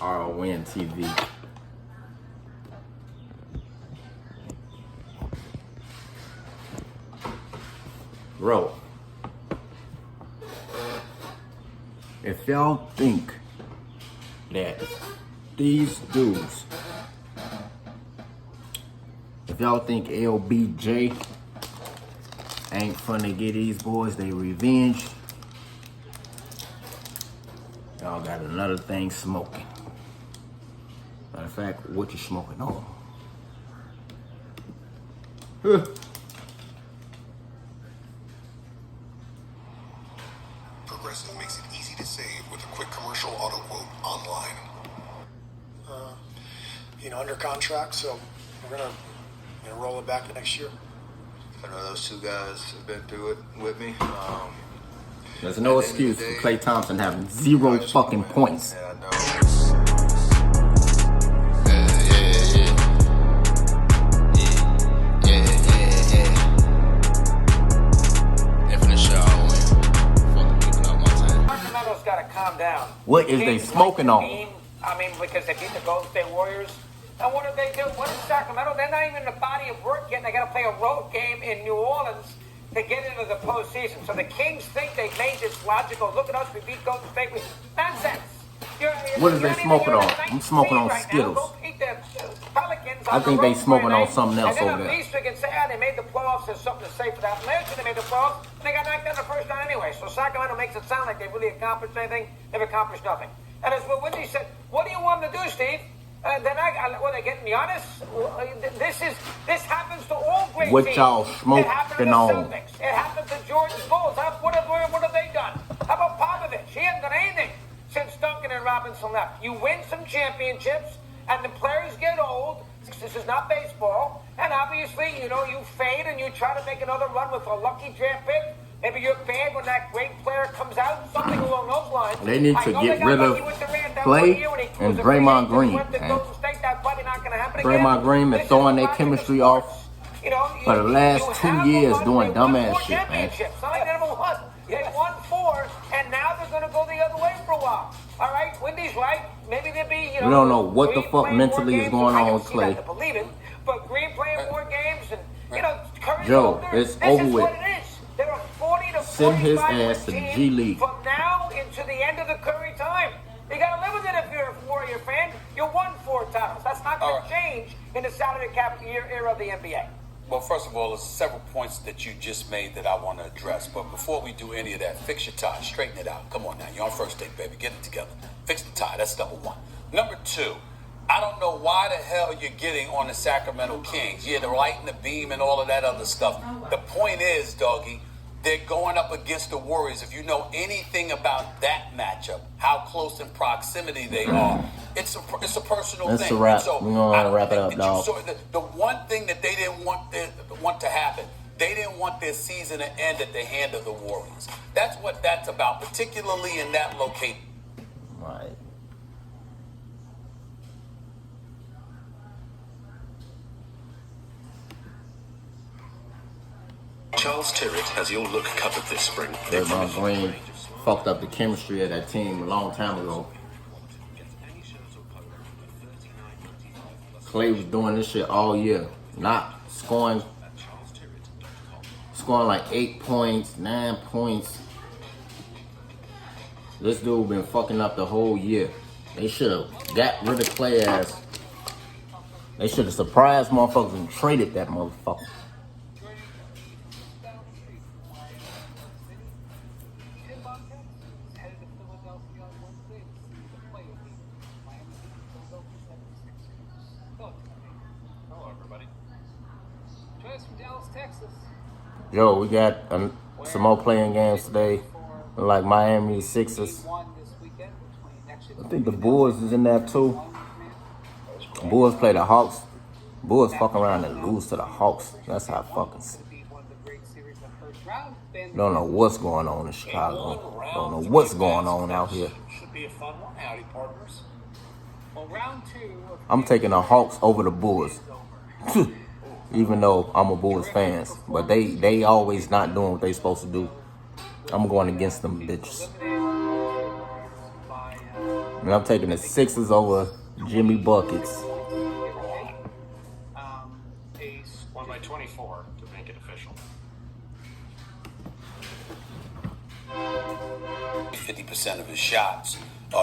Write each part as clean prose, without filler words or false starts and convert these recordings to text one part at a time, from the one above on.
R.O.N. TV. Bro, if y'all think that these dudes, if y'all think LBJ ain't finna get these boys they revenge, y'all got another thing smoking. Matter of fact, what you smoking on? Progressive makes it easy to save with a quick commercial auto quote online. Under contract, so we're gonna roll it back to next year. I know those two guys have been through it with me. There's no excuse for Klay Thompson having 0 fucking points. Yeah, I know. Sacramento's got to calm down. What is they smoking on? I mean, because they beat the Golden State Warriors. And what do they do? What is Sacramento? They're not even in the body of work yet. They got to play a road game in New Orleans to get into the postseason. So the Kings think they made this logical. Look at us, we beat Golden State. Nonsense. What is they smoking on? I'm smoking on Skittles. I think they smoking on something else over there. At least we can say, they made the playoffs. There's something to say for that. Last year they made the playoffs, and they got knocked out the first round anyway. So Sacramento makes it sound like they really accomplished anything. They've accomplished nothing. And as Will Whitney said, what do you want them to do, Steve? Then they getting me honest? This happens to all great teams. What y'all smoking on? It happened to Jordan's Bulls. What have they done? How about Popovich? He hasn't done anything since Duncan and Robinson left. You win some championships, and the players get old. This is not baseball. And obviously, you fade and you try to make another run with a lucky draft pick. Maybe you're bad when that great player comes out, something along those lines. They need to get rid of Klay and Draymond Green. Draymond Green been throwing their chemistry off for the last 2 years doing dumbass shit, man. They won 4, and now they're going to go the other way for a while. All right, Wendy's right. Maybe they'll be, We don't know what the fuck mentally is going on with Klay. Believe it, but Green playing more games, and Curry's Joe, older. it's over with. What it is. There are 40 to 45 Send his ass to the G League. From now into the end of the Curry time. You got to live with it if you're a Warrior fan. You won 4 titles. That's not going to change in the salary cap era of the NBA. Well, first of all, there's several points that you just made that I want to address. But before we do any of that, fix your tie. Straighten it out. Come on now. You're on first date, baby. Get it together. Fix the tie. That's number 1. Number 2, I don't know why the hell you're getting on the Sacramento Kings. Yeah, the light and the beam and all of that other stuff. The point is, doggy, they're going up against the Warriors. If you know anything about that matchup, how close in proximity they are, it's a personal thing. That's a wrap. So we're going to wrap it up, dog. The one thing that they didn't want to happen, they didn't want their season to end at the hand of the Warriors. That's what that's about, particularly in that location. Right. Charles Tyrrell has your look covered this spring. Draymond Green fucked up the chemistry of that team a long time ago. Klay was doing this shit all year, not scoring like 8 points, 9 points. This dude been fucking up the whole year. They should have got rid of Klay ass. They should have surprised motherfuckers and traded that motherfucker. Yo, we got some more playing games today, like Miami Sixers. I think the Bulls is in there too. Bulls play the Hawks. Bulls fuck around and lose to the Hawks. That's how fucking. Don't know what's going on in Chicago. Don't know what's going on out here. Should be a fun one. Howdy, partners. Well, round 2. I'm taking the Hawks over the Bulls. Even though I'm a Bulls fan, but they always not doing what they supposed to do. I'm going against them bitches. And I'm taking the Sixers over Jimmy Buckets. Won by 24 to make it official. 50% of his shots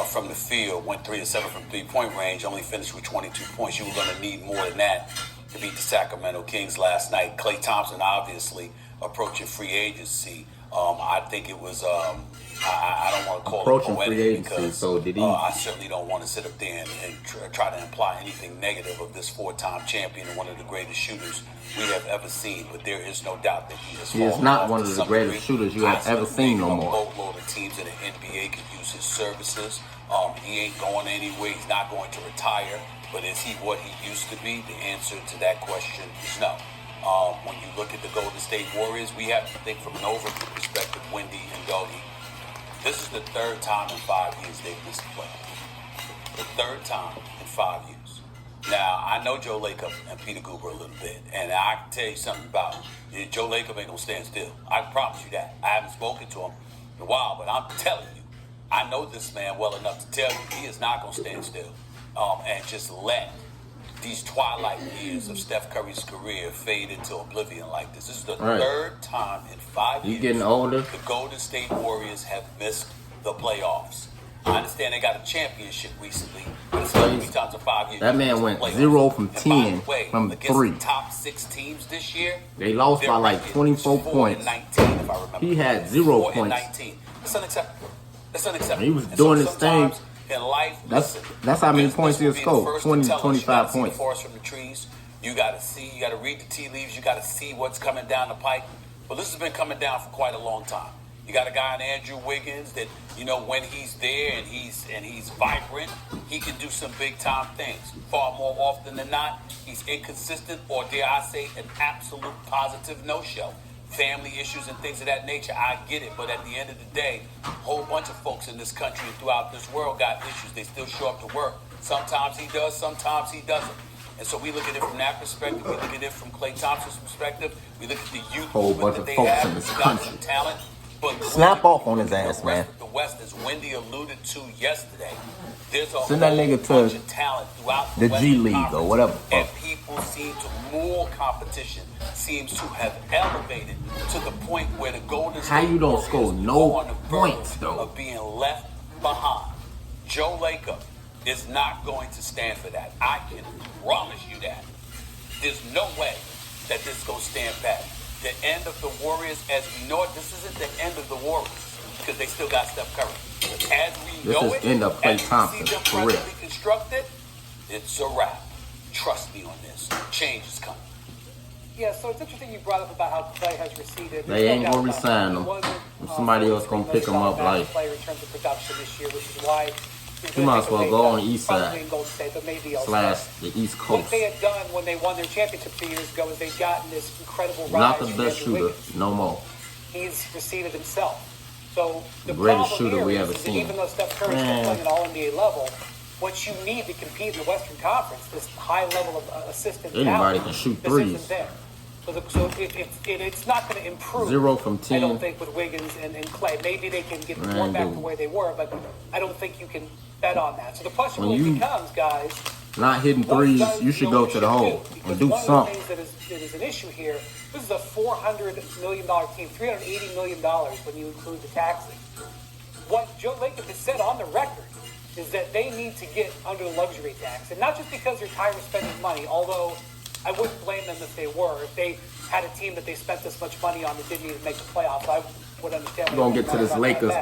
from the field, went 3 of 7 from three-point range, only finished with 22 points. You were going to need more than that to beat the Sacramento Kings last night. Klay Thompson, obviously, approaching free agency. I think it was, I don't want to call Approaching it poetic free agency, because so did he? I certainly don't want to sit up there and try to imply anything negative of this 4-time champion and one of the greatest shooters we have ever seen. But there is no doubt that he has He is fallen not off one to of the some greatest degree. shooters you have ever seen no more. A boatload of teams in the NBA could use his services. He ain't going anywhere. He's not going to retire. But is he what he used to be? The answer to that question is no. When you look at the Golden State Warriors, we have to think from an overview perspective, Wendy and Goldie. This is the third time in 5 years they've missed the playoffs. The third time in 5 years. Now, I know Joe Lacob and Peter Guber a little bit, and I can tell you something about it. Joe Lacob ain't going to stand still. I can promise you that. I haven't spoken to him in a while, but I'm telling you, I know this man well enough to tell you he is not going to stand still and just let these twilight years of Steph Curry's career fade into oblivion like this. This is the third time in 5 years He's getting older. the Golden State Warriors have missed the playoffs. I understand they got a championship recently, but it's only 3 times in 5 years. That man went Playoffs. 0 from And by 10 the way, from against 3. the top 6 teams this year, They lost their by like record 24 is 4 points. and 19, if I remember. He had 0 4 and points. 19. That's unacceptable. That's unacceptable. He was And doing his thing. sometimes in life, That's how many business points he will has be the scored. first 20 to tell us. 25 You gotta see points. the forest from the trees. You got to see, you got to read the tea leaves. You got to see what's coming down the pike. Well, this has been coming down for quite a long time. You got a guy in Andrew Wiggins that, you know, when he's there and he's vibrant, he can do some big time things. Far more often than not, he's inconsistent, or dare I say, an absolute positive no-show. Family issues and things of that nature, I get it. But at the end of the day, a whole bunch of folks in this country and throughout this world got issues. They still show up to work. Sometimes he does, sometimes he doesn't. And so we look at it from that perspective. We look at it from Klay Thompson's perspective. We look at the youth Whole movement bunch that of they folks have. in this They got country. some talent. But Snap off on his ass, the man. rest of the West, as Wendy alluded to yesterday, there's a Send that whole nigga to bunch of talent throughout the G Western League or Conference. whatever. And people seem to, more competition seems to have elevated to the point where the Golden State How you don't Warriors score no are on the verge points, though? of being left behind. Joe Lacob is not going to stand for that. I can promise you that. There's no way that this is going to stand pat. The end of the Warriors, as we know it, this isn't the end of the Warriors because they still got Steph Curry. But as we This know is it, end of Klay as we Thompson, see them for real. presently constructed, it's a wrap. Trust me on this. Change is coming. Yeah, so it's interesting you brought up about how Klay has receded. They ain't There's no gonna doubt about resign it. him. He wasn't, Somebody else gonna pick him up, like- player in terms of production this year, which is why He might as well go on the east probably side in Golden State, but maybe / the East What Coast. they had done when they won their championship 2 years ago is they'd gotten this incredible rise. Not the from best Andrew shooter, Wiggins. no more. He's receded himself. So the Greatest problem shooter here we is ever that seen. even though Steph Curry's still Man. playing at all NBA level, what you need to compete in the Western Conference, this high level of assistant Anybody talent, can shoot this threes. isn't there. So it's not going to improve. 0 from I 10. don't think with Wiggins and Klay. Maybe they can get Man, more back dude. to where they were, but I don't think you can bet on that. So the question When really you becomes, guys, Not hitting what threes, does you should no go one to the should hole Because and do one something. of the things that is an issue here, this is a $400 million team, $380 million when you include the taxes. What Joe Lacob has said on the record is that they need to get under the luxury tax. And not just because they're tired of spending money, although I wouldn't blame them if they were. If they had a team that they spent this much money on that didn't even make the playoffs, I would understand. We're gonna get to this Lakers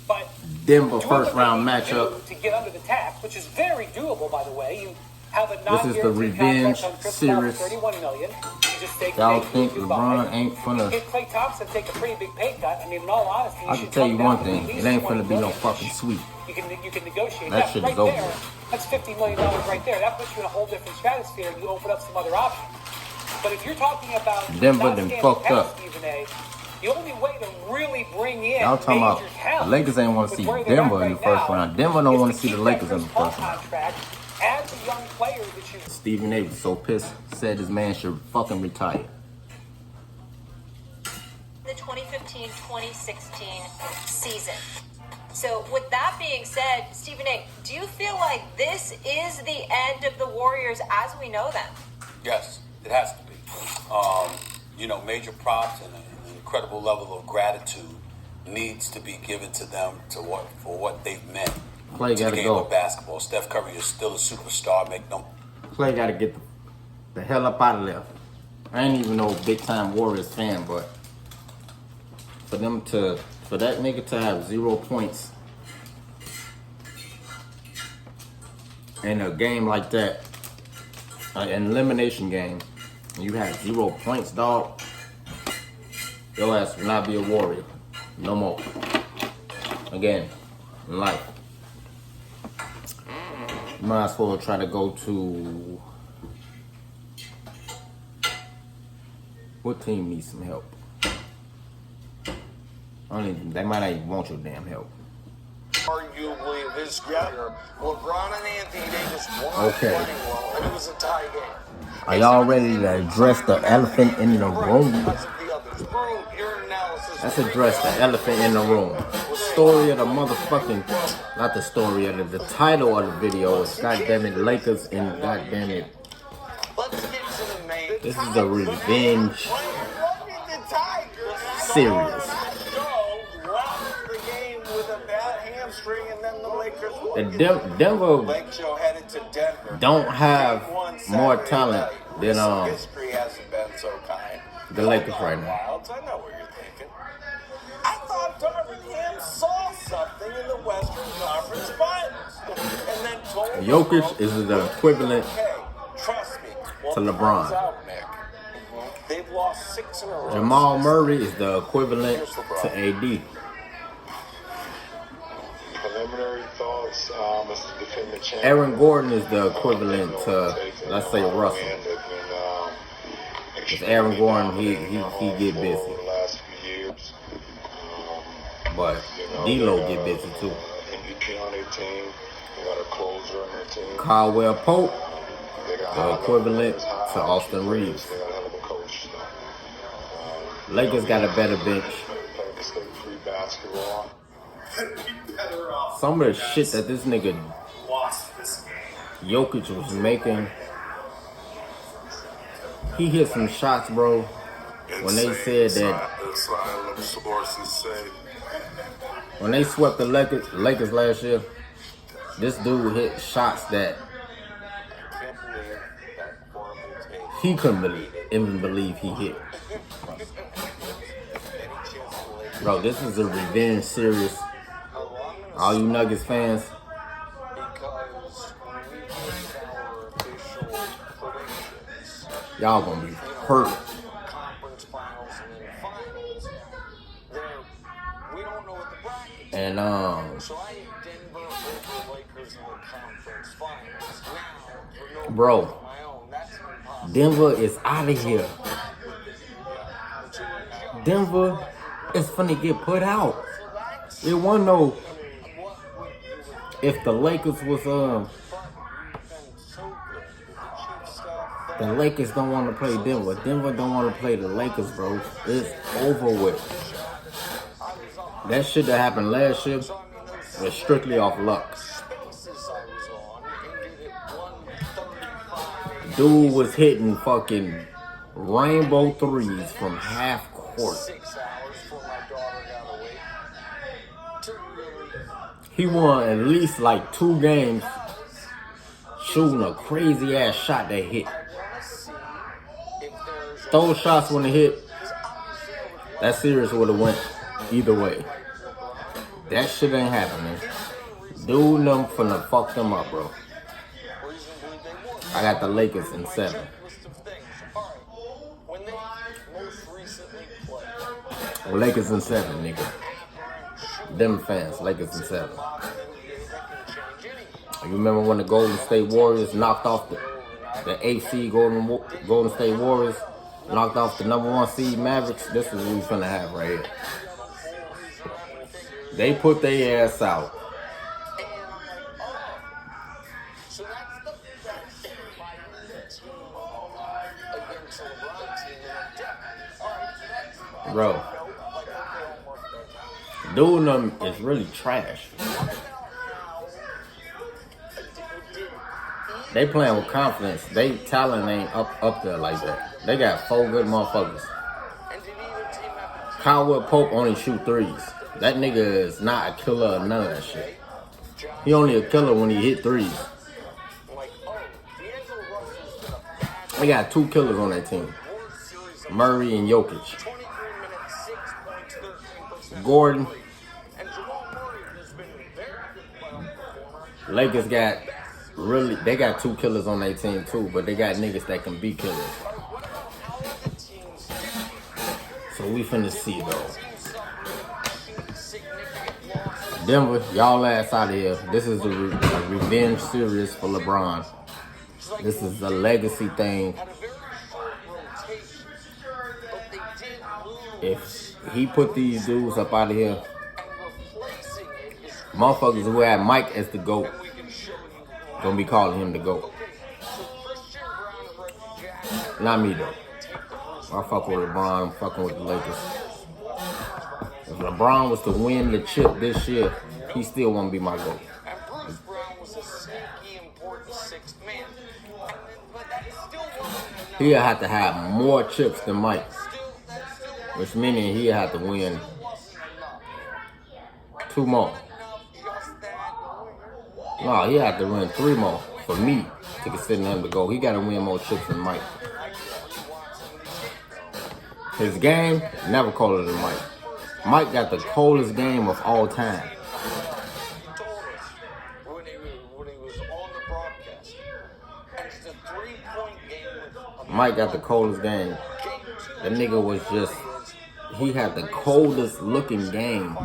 But Denver doing first what they round need to do matchup. to get under the tax, which is very doable, by the way. You have a This is the non-guaranteed revenge contract on Chris Paul for series. $31 million. You just take Y'all the think big LeBron Dubai. ain't finna- You get Klay Thompson take a pretty big pay cut. I mean, in all honesty, I can tell you one thing, it ain't finna be no fucking sweep. You can negotiate That that shit right is over there. with. That's $50 million right there. That puts you in a whole different stratosphere, and you open up some other options. But if you're talking about Denver not done standing fucked pat, up. Stephen A., the only way to really bring in Y'all talking about major talent the Lakers ain't want to with see where they're Denver at in the right first now round. Denver don't is want to to see the keep Lakers that in the Chris Paul first round. contract, add the young players that you Stephen A was so pissed, said this man should fucking retire. The 2015-2016 season. So with that being said, Stephen A., do you feel like this is the end of the Warriors as we know them? Yes, it has to be. Major props and an incredible level of gratitude needs to be given to them for what they've meant Clay to the gotta game go. of basketball. Steph Curry is still a superstar. Make no. Clay gotta get the hell up out of there. I ain't even no big time Warriors fan, but for that nigga to have 0 points in a game like that, an elimination game, and you have 0 points, dog, your ass will not be a Warrior no more. Again, in life. You might as well try to go to, what team needs some help? They might not even want your damn help. Arguably of his career, LeBron and Anthony Davis weren't Okay. playing well, and it was a tie game. Are y'all ready to address the elephant in the room? Because of the others. Brew, your analysis. Let's address the elephant in the room. Story of the motherfucking, not the story of the title of the video is goddammit Lakers and goddammit. Let's get to the main. This is a revenge series. The game with a bad hamstring, and then the Lakers And Denver Lake Show headed to Denver. don't have Game one more Saturday talent night. than History hasn't been so kind. the Lakers right now. Wilds, I know what you're thinking. I thought Darvin Ham saw something in the Western Conference Finals, and then told Jokic is the equivalent "Hey, trust me, to well, LeBron. out, Nick. They've lost 6 in a row. Jamal Murray is the equivalent to AD. Preliminary thoughts, as to defend the champion. Aaron Gordon is the equivalent to, let's say, Russell. Because Aaron Gordon, he get busy. The last few years. But D'Lo get busy too. MVP on their team. They got a closer on their team. Caldwell Pope, They got the equivalent to Austin Reeves. They got a hell of a coach. Lakers got a better bench. Play mistake-free basketball. Some of the shit that this nigga Jokic was making, he hit some shots, bro. When they said that, when they swept the Lakers last year, this dude hit shots that he couldn't even believe he hit. Bro, this is a revenge series. All you Nuggets fans, y'all gonna be hurt. And bro, Denver is out of here. Denver is finna get put out. It wasn't no. If the Lakers was the Lakers don't want to play Denver. Denver don't want to play the Lakers, bro. It's over with. That shit that happened last year was strictly off luck. Dude was hitting fucking rainbow threes from half court. He won at least like 2 games shooting a crazy ass shot that hit. Those shots when it hit, that series would have went either way. That shit ain't happening. Dude, them finna fuck them up, bro. I got the Lakers in 7. Lakers in 7, nigga. Them fans, Lakers in 7. You remember when the Golden State Warriors knocked off the 8th seed Golden State Warriors, knocked off the number 1 seed Mavericks? This is what we finna have right here. They put their ass out. Bro, Dude, them is really trash. They playing with confidence. They talent ain't up there like that. They got 4 good motherfuckers. Caldwell Pope only shoot 3s. That nigga is not a killer or none of that shit. He only a killer when he hit 3s. They got 2 killers on that team. Murray and Jokic. Gordon. Lakers got they got 2 killers on their team too, but they got niggas that can be killers. So we finna see though. Denver, y'all ass out of here. This is a revenge series for LeBron. This is a legacy thing. If he put these dudes up out of here, motherfuckers who had Mike as the GOAT gonna be calling him the GOAT. Not me though. I fuck with LeBron, I'm fucking with the Lakers. If LeBron was to win the chip this year, he still won't be my GOAT. He'll have to have more chips than Mike, which meaning he'll have to win 2 more. No, he'll have to win 3 more for me to consider him to go. He got to win more chips than Mike. His game, never colder than Mike. Mike got the coldest game of all time. Mike got the coldest game. The nigga was just, he had the coldest looking game.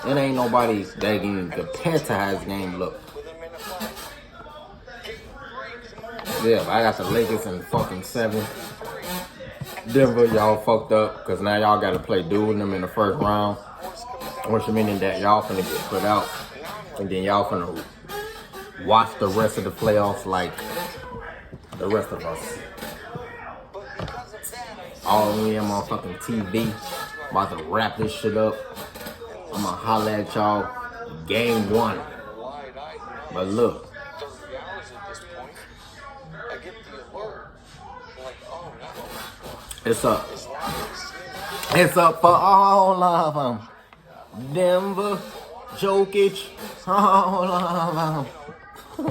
It ain't nobody that can compare to how his game looked. Yeah, I got the Lakers in fucking 7. Denver, y'all fucked up because now y'all got to play dude them in the first round. Which meaning that y'all finna get put out. And then y'all finna watch the rest of the playoffs like the rest of us. All in motherfucking TV. About to wrap this shit up. I'm gonna holla at y'all game 1. But look. It's up. It's up for all of them. Denver, Jokic, all of them.